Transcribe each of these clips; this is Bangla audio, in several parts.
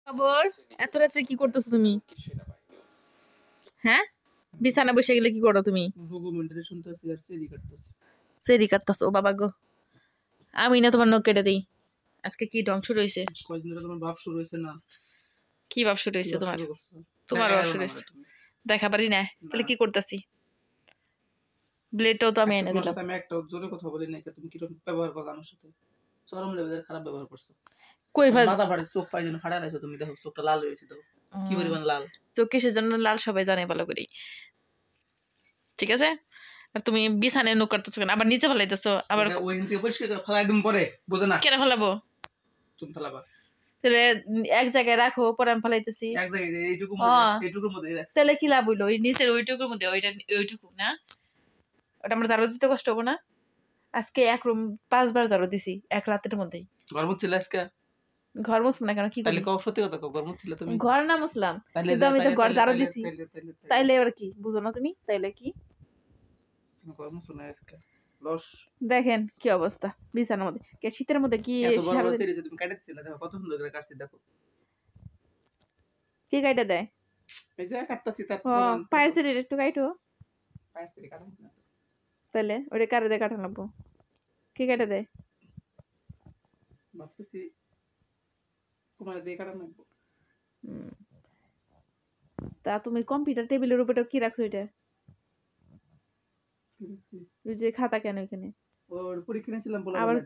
খবর? এত রাত্রে কি করতেছো তুমি? হ্যাঁ, বিছানা বসে গেলে কি করো তুমি? সেরি কাটতেছো। ও বাবা গো, আমি না তোমার নখ কেটে দিই। আজকে কি ধ্বংস রয়েছে? কয়দিন ধরে তোমার ভাব শুরু হয়েছে না? কি ভাব শুরু হয়েছে তোমার? তোমার ভাব শুরু হয়েছে, দেখা পারি না। তাহলে কি করতেছি? ব্লেডটাও তো আমি এনে দিলাম। আমি একটা জোরে কথা বলি না, তুমি কিরকম ব্যবহার করো আমার সাথে? চরম লেভেলের খারাপ ব্যবহার করছো। কই ভাই, মাথা ফাড়ে, চোখ পাই যেন ফাড়া রাখছো তুমি। দেখো চোখটা লাল হয়েছে, দেখো কি পরিমাণ লাল। চোখ কিসের জন্য লাল সবাই জানে ভালো করি, ঠিক আছে? আর তুমি বিছানায় নখ কাটতেছো কেন? আবার নিচে ফেলাইতেছো। আবার ওই হিন্দি পরিষ্কার করে ফেলাই দিম পরে, বুঝো না? কেন ফেলাবো? তুমি ফেলাবা। তাহলে এক জায়গায় রাখো, পরে আমি ফেলাইতেছি। এক জায়গায় এইটুকুর মধ্যে রাখছি। তাহলে কি লাভ হইলো? ওই নিচের ওইটুকুর মধ্যে ওইটুকু না, ওটা আমরা ঝাড়ু দিতে কষ্ট হবো না? আজকে এক রুম 5 বার ঝাড়ু দিছি এক রাতের মধ্যেই। ঘর মুছছিলে আজকে? ঘর মুছবো না কেন? কি তাহলে কও, সত্যি কথা কও, ঘর মুছছিলে তুমি? ঘর না মুছলাম, কিন্তু আমি তো ঘর ঝাড়ু দিছি। তাইলে এবার কি বুঝো না তুমি? তাইলে কি ঘর মুছো না আজকে? লস। দেখেন কি অবস্থা বিছানার মধ্যে। কে শীতের মধ্যে কি এত বড় বড় সেরিছে তুমি কাটতেছিলে, দেখো কত সুন্দর করে কাটছি, দেখো কি কাইটা দেয়। এই যে কাটতাছি তার পায়ের সেরির একটু কাইটো। পায়ের সেরি কাটাম না। তাহলে ওটা কারে দিয়ে কাটানো লাগবো? কি কাইটা দেয়? ভাবতেছি তোমার দিয়ে কাটাম লাগবো। তা তুমি কম্পিউটার টেবিলের উপরে কি রাখছো? এটা ওই যে খাতা কেন এখানে? ওর পরীক্ষা নিয়েছিলাম বলা। আবার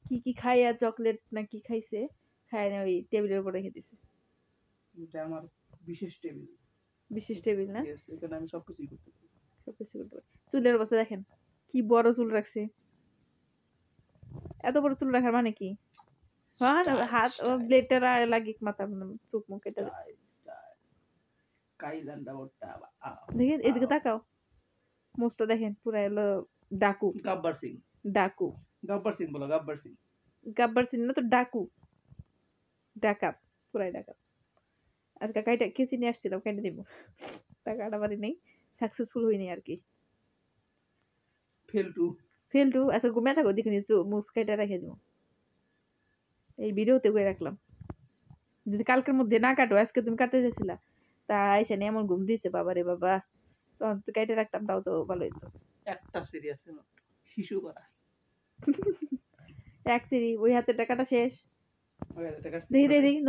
কি কি খাই, আর চকলেট না কি খাইছে, খায় না ওই টেবিলের উপর রেখে দিছে। এটা আমার বিশেষ টেবিল। বিশেষ টেবিল না? এখানে আমি সবকিছুই করতে পারি। সবকিছু করতে পারি। চুলের অবস্থা দেখেন, কি বড় চুল রাখছে। এত বড় চুল রাখার মানে কি? হাত ও ব্লেডটা লাগি মাথা চোখ মুখ কেটে দেয়। দেখেন এদিকে তাকাও, মোস্টটা দেখেন পুরা এলো ডাকু। গাব্বার সিং। ডাকু। গাব্বার সিং বলো, গাব্বার সিং। গাব্বার সিং না তো ডাকু, ডাকাত, পুরাই ডাকাত। আজকে কাইটা কেচি নিয়ে আসছিলাম, কেটে দিব। টাকাটা বাড়ি নেই, সাকসেসফুল হইনি আর কি। ফেলটু আচ্ছা ঘুমিয়ে থাকো, দেখে নিচ্ছ মুস কাইটা রেখে দিব। এই ভিডিওতে করে রাখলাম, যদি কালকের মধ্যে না কাটো, আজকে তুমি কাটতে চাইছিলা, তা আইসা নিয়ে এমন ঘুম দিছে বাবা রে বাবা, তখন তো কাইটে রাখতাম, তাও তো ভালো হইতো। একটা সিরিয়াস শিশু করা এক চিরি ওই হাতের টাকাটা শেষ। দেখি দেখি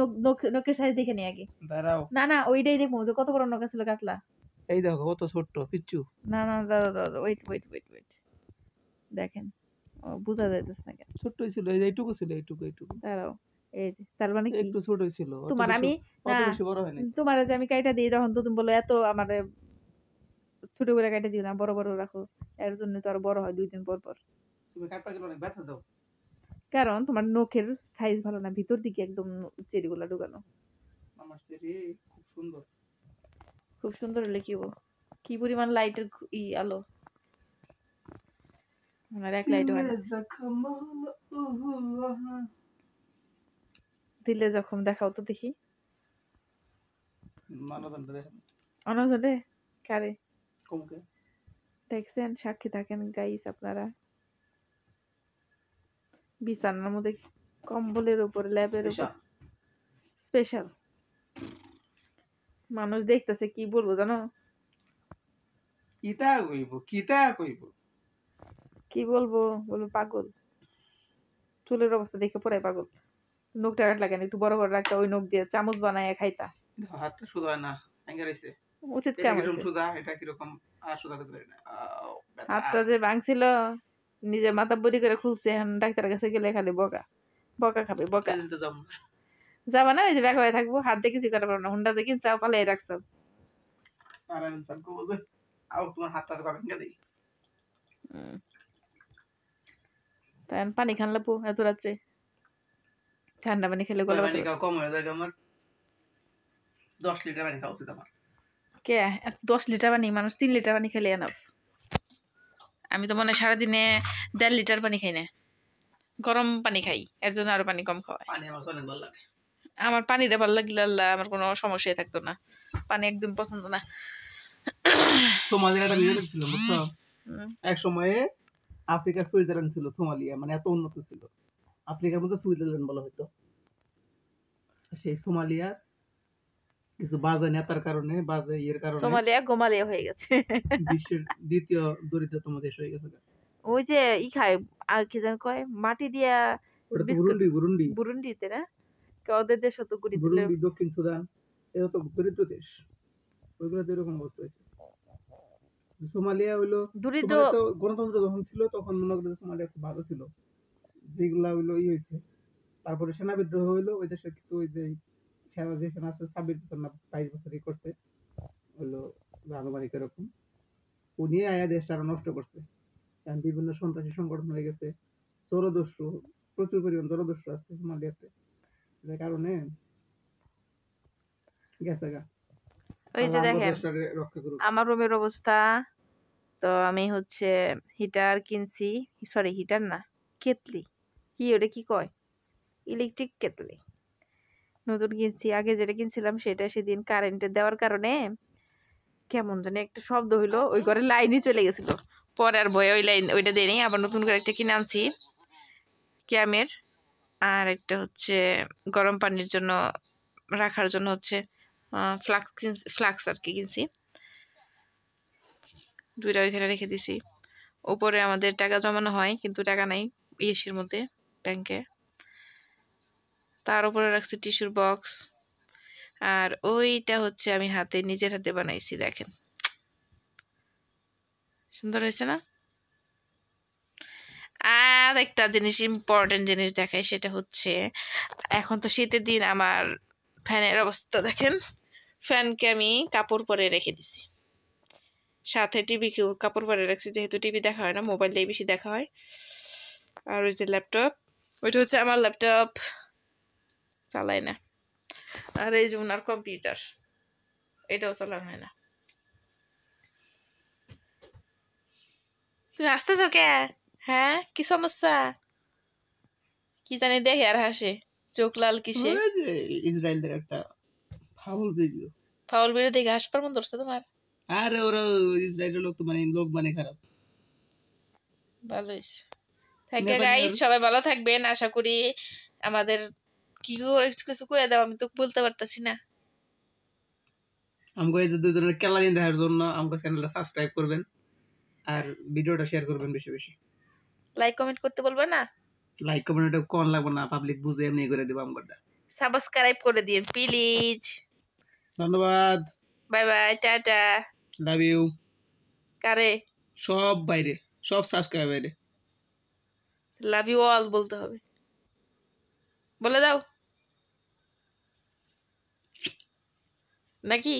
নখের সাইজ দেখে নি আগে। দাঁড়াও, না না ওইটাই দেখবো যে কত বড় নখ ছিল কাটলা। এই দেখো কত ছোট্ট পিচ্চু। না না দাদা দাদা ওয়েট ওয়েট ওয়েট ওয়েট, দেখেন বোঝা যাইতেছে না কেন? ছোট্টই ছিল, এইটুকু ছিল, এইটুকু এইটুকু। দাঁড়াও, এই যে তার মানে কি একটু ছোটই ছিল। তোমার আমি অত বেশি বড় হয়নি। তোমার যে আমি কাইটা দিই তখন তো তুমি বলো এত আমার ছোট করে কাইটা দিও না, বড় বড় রাখো। এর জন্য তো আর বড় হয় 2 দিন পর পর। তুমি কাটপা গেলে অনেক ব্যথা দাও। কারণ তোমার নখের সাইজ ভালো না, ভিতর দিকে একদম চেরিগুলা ঢুকানো। আমার চেরি খুব সুন্দর। খুব সুন্দর হলে কি পরিমাণ লাইটের আলো, আমার এক লাইট হয় না। দিলে যখন দেখাও তো দেখি। অনজনে কারে দেখছেন? সাক্ষী থাকেন গাইস আপনারা। বিছানার মধ্যে কম্বলের উপর, ল্যাবের উপর স্পেশাল। মানুষ দেখতেছে, কি বলবো জানো? কি বলবো পাগল। চুলের অবস্থা দেখে পুরাই পাগল। নখটা কাট লাগেন একটু বড় করে রাখতে, ওই নখ দিয়ে চামচ বানায় খাইতা। হাতটা সুদা না, হ্যাঙ্গার হইছে। উচিত কাম হইছে। সুদা এটা কি রকম আর সুদা করতে পারি না। হাতটা যে ভাঙছিল, নিজে মাথা বড়ি করে খুলছে, এখন ডাক্তারের কাছে গেলে খালি বকা বকা খাবে, বকা। যাবা না? ওই যে ব্যাগ হয়ে থাকবো, হাত দিয়ে কিছু করা পারবো না। হুন্ডা যে কিনছে পালাই রাখছো। পানি খান লাগবো এত রাত্রে? ঠান্ডা পানি খেলে গলা ব্যথা কম হয়ে যায়। আমার 10 লিটার পানি খাওয়া উচিত আমার। কে 10 লিটার পানি? মানুষ 3 লিটার পানি খেলে এনাফ। আমি তো মনে সারাদিনে 1.5 লিটার পানি খাই না, গরম পানি খাই, এর জন্য আরো পানি কম খাওয়ায়। পানি আমার অনেক ভালো লাগে। আমার পানিটা ভালো লাগলে আল্লাহ আমার কোনো সমস্যাই থাকতো না। পানি একদম পছন্দ না। সোমালিয়া একটা ভিডিও দেখছিলাম, বুঝছো? এক সময়ে আফ্রিকা সুইজারল্যান্ড ছিল, সোমালিয়া মানে এত উন্নত ছিল। আফ্রিকার মধ্যে সুইজারল্যান্ড বলা হতো। সেই সোমালিয়ার কিছু বাজে নেতার কারণে, বাজে ইয়ের কারণে সোমালিয়া গোমালিয়া হয়ে গেছে। বিশ্বের দ্বিতীয় দরিদ্রতম দেশ হয়ে গেছে। ওই যে ই খায়, আর কি যেন কয়, মাটি দিয়া ওটা তো বিস্কুট। বুরুন্ডি। বুরুন্ডিতে না, ওদের দেশ তো গুড়ি দিলে। বুরুন্ডি, দক্ষিণ সুদান, এরা তো দরিদ্র দেশ, ওইগুলো তো এরকম অবস্থা হয়েছে। সোমালিয়া হইলো, দরিদ্র। সোমালিয়া তো গণতন্ত্র যখন ছিল তখন মনে করেন সোমালিয়া খুব ভালো ছিল, যেগুলা হইলো ই হয়েছে। তারপরে সেনা বিদ্রোহ হইলো, ওই দেশের কিছু ওই যে সেনা, যে সেনা আছে 26 বছর না 22 বছর করছে, হইলো আনুমানিক এরকম। উনি আয়া দেশটা আরো নষ্ট করছে, কারণ বিভিন্ন সন্ত্রাসী সংগঠন হয়ে গেছে, জলদস্যু, প্রচুর পরিমাণ জলদস্যু আছে সোমালিয়াতে, যে কারণে গেছে গা। ওই যে আল্লাহ আমাদের দেখেন দেশটাকে রক্ষা করুক। আমার রুমের অবস্থা। তো আমি হচ্ছে হিটার কিনছি, সরি হিটার না, কেতলি, কি ওটা কি কয়, ইলেকট্রিক কেতলি নতুন কিনছি। আগে যেটা কিনছিলাম সেটা সেদিন কারেন্টে দেওয়ার কারণে কেমন জানি একটা শব্দ হইলো, ওই ঘরে লাইনই চলে গেছিল। পরে আর ভয়ে ওই লাইন ওইটা দেয়নি, আবার নতুন করে একটা কিনে আনছি ক্যামের। আর একটা হচ্ছে গরম পানির জন্য রাখার জন্য হচ্ছে ফ্লাক্স আর কি কিনছি, দুইটা ওইখানে রেখে দিছি। উপরে আমাদের টাকা জমানো হয় কিন্তু টাকা নাই ইয়েসির মধ্যে, ব্যাংকে। তার উপরে রাখছি টিস্যুর বক্স। আর ওইটা হচ্ছে আমি নিজের হাতে বানাইছি, দেখেন সুন্দর হয়েছে না। আর একটা জিনিস, ইম্পর্টেন্ট জিনিস দেখাই, সেটা হচ্ছে এখন তো শীতের দিন, আমার ফ্যানের অবস্থা দেখেন। ফ্যানকে আমি কাপড় পরে রেখে দিছি, সাথে টিভিকেও কাপড় পরে রাখছি, যেহেতু টিভি দেখা হয় না, মোবাইল দিয়ে বেশি দেখা হয়। আর ওই যে ল্যাপটপ, ওইটা হচ্ছে আমার ল্যাপটপ, চালাই না। আর এই যে ওনার কম্পিউটার, এটাও চালানো হয় না। তুমি আসতেছো কে? হ্যাঁ, কি সমস্যা? কি জানি দেখে আর হাসে, চোখ লাল কিসে। ওই যে ইসরায়েলদের একটা ফাউল ভিডিও, ফাউল ভিডিও দেখে হাসপার মন ধরছে তোমার? আরে ওরা ইসরায়েলের লোক তো মানে লোক মানে খারাপ। ভালো হয়েছে। থাকে নেতানিয়াহুর গাইস, সবাই ভালো থাকবেন আশা করি। আমাদের কি একটু কিছু কয়ে দাও, আমি তো বলতে পারতাছি না। আমাকে এই যে দুজনের খেলানি দেখার জন্য আমাকে চ্যানেলটা সাবস্ক্রাইব করবেন, আর ভিডিওটা শেয়ার করবেন বেশি বেশি। লাইক কমেন্ট করতে বলবে না? লাইক কমেন্ট এটা কোন লাগবে না, পাবলিক বুঝে এমনি করে দেবো আমগোটা। সাবস্ক্রাইব করে দিন প্লিজ। ধন্যবাদ। বাই বাই, টাটা। Love you. কারে সব বাইরে, সব সাবস্ক্রাইব বাইরে। লাভ ইউ অল বলতে হবে, বলে দাও নাকি?